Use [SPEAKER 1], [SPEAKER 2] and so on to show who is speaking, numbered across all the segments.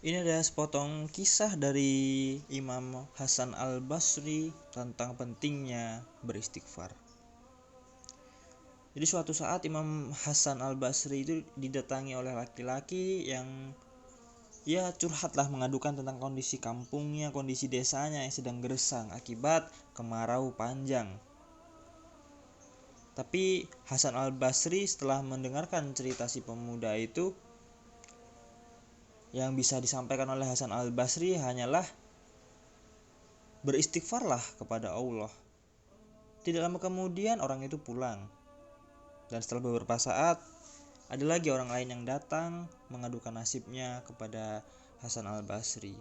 [SPEAKER 1] Ini ada sepotong kisah dari Imam Hasan al-Basri tentang pentingnya beristighfar. Jadi suatu saat Imam Hasan al-Basri itu didatangi oleh laki-laki yang curhatlah, mengadukan tentang kondisi kampungnya, kondisi desanya yang sedang gersang akibat kemarau panjang. Tapi Hasan al-Basri setelah mendengarkan cerita si pemuda itu, yang bisa disampaikan oleh Hasan al-Basri hanyalah beristighfarlah kepada Allah. Tidak lama kemudian orang itu pulang. Dan setelah beberapa saat, ada lagi orang lain yang datang mengadukan nasibnya kepada Hasan al-Basri.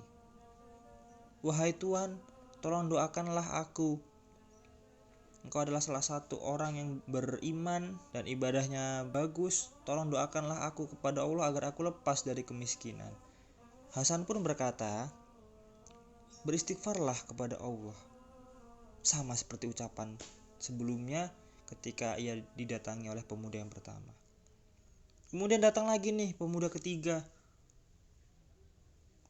[SPEAKER 1] "Wahai Tuan, tolong doakanlah aku. Engkau adalah salah satu orang yang beriman dan ibadahnya bagus. Tolong doakanlah aku kepada Allah agar aku lepas dari kemiskinan." Hasan pun berkata, "Beristighfarlah kepada Allah." Sama seperti ucapan sebelumnya ketika ia didatangi oleh pemuda yang pertama. Kemudian datang lagi nih pemuda ketiga.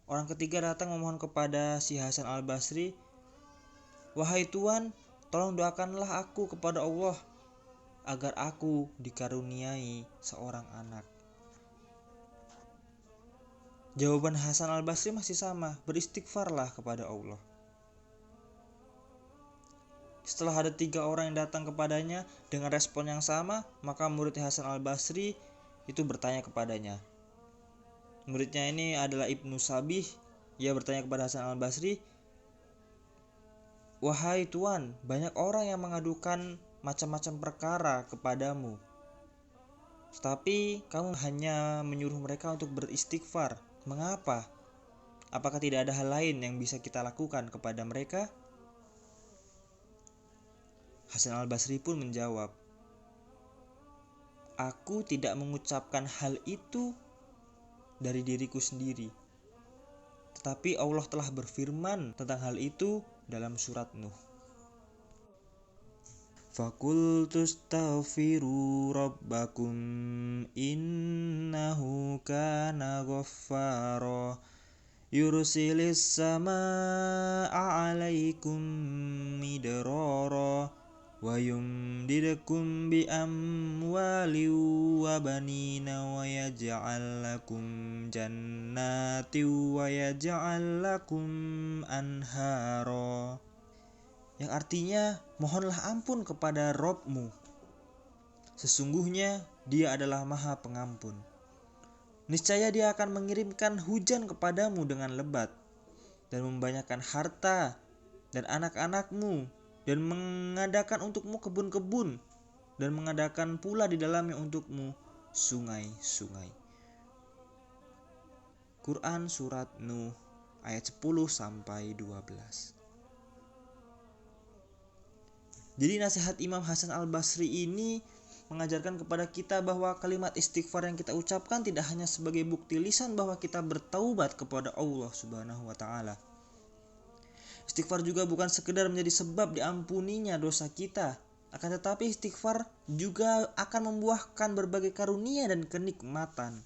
[SPEAKER 1] Orang ketiga datang memohon kepada si Hasan al-Basri, "Wahai Tuan, tolong doakanlah aku kepada Allah agar aku dikaruniai seorang anak." Jawaban Hasan al-Basri masih sama, beristighfarlah kepada Allah. Setelah ada 3 orang yang datang kepadanya dengan respon yang sama, maka murid Hasan al-Basri itu bertanya kepadanya. Muridnya ini adalah Ibnu Sabih. Ia bertanya kepada Hasan al-Basri, "Wahai Tuan, banyak orang yang mengadukan macam-macam perkara kepadamu. Tetapi kamu hanya menyuruh mereka untuk beristighfar. Mengapa? Apakah tidak ada hal lain yang bisa kita lakukan kepada mereka?" Hasan al-Basri pun menjawab, "Aku tidak mengucapkan hal itu dari diriku sendiri. Tetapi Allah telah berfirman tentang hal itu dalam surat Nuh. Faqultu astaghfiru rabbakum innahu kana ghaffara yursilis samaa'a 'alaikum midrara wa yumdidukum bi amwali wa banina wa yaj'al lakum jannati wa yaj'al lakum anhara." Yang artinya, mohonlah ampun kepada Rabb-mu. Sesungguhnya Dia adalah Maha Pengampun. Niscaya Dia akan mengirimkan hujan kepadamu dengan lebat dan membanyakkan harta dan anak-anakmu, dan mengadakan untukmu kebun-kebun, dan mengadakan pula di dalamnya untukmu sungai-sungai. Quran Surat Nuh ayat 10-12. Jadi nasihat Imam Hasan al-Basri ini mengajarkan kepada kita bahwa kalimat istighfar yang kita ucapkan tidak hanya sebagai bukti lisan bahwa kita bertaubat kepada Allah Subhanahu wa taala. Istighfar juga bukan sekedar menjadi sebab diampuninya dosa kita, akan tetapi istighfar juga akan membuahkan berbagai karunia dan kenikmatan.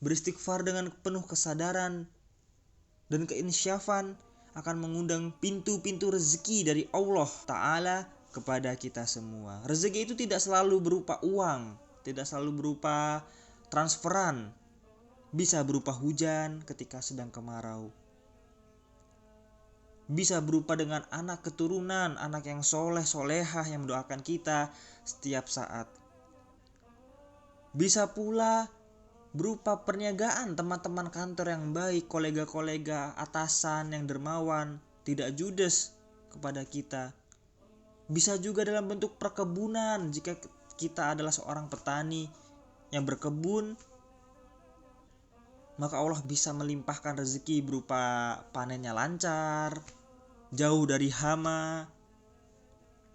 [SPEAKER 1] Beristighfar dengan penuh kesadaran dan keinsyafan akan mengundang pintu-pintu rezeki dari Allah Ta'ala kepada kita semua. Rezeki itu tidak selalu berupa uang, tidak selalu berupa transferan, bisa berupa hujan ketika sedang kemarau, bisa berupa dengan anak keturunan, anak yang soleh solehah yang mendoakan kita setiap saat. Bisa pula berupa perniagaan teman-teman kantor yang baik, kolega-kolega, atasan yang dermawan, tidak judes kepada kita. Bisa juga dalam bentuk perkebunan, jika kita adalah seorang petani yang berkebun, maka Allah bisa melimpahkan rezeki berupa panennya lancar, jauh dari hama,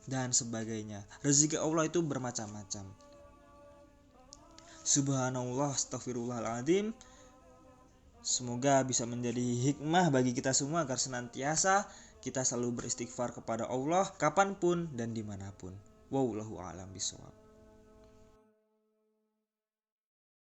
[SPEAKER 1] dan sebagainya. Rezeki Allah itu bermacam-macam. Subhanallah, astagfirullahaladzim. Semoga bisa menjadi hikmah bagi kita semua agar senantiasa kita selalu beristighfar kepada Allah kapanpun dan dimanapun. Wallahu a'lam bishawab.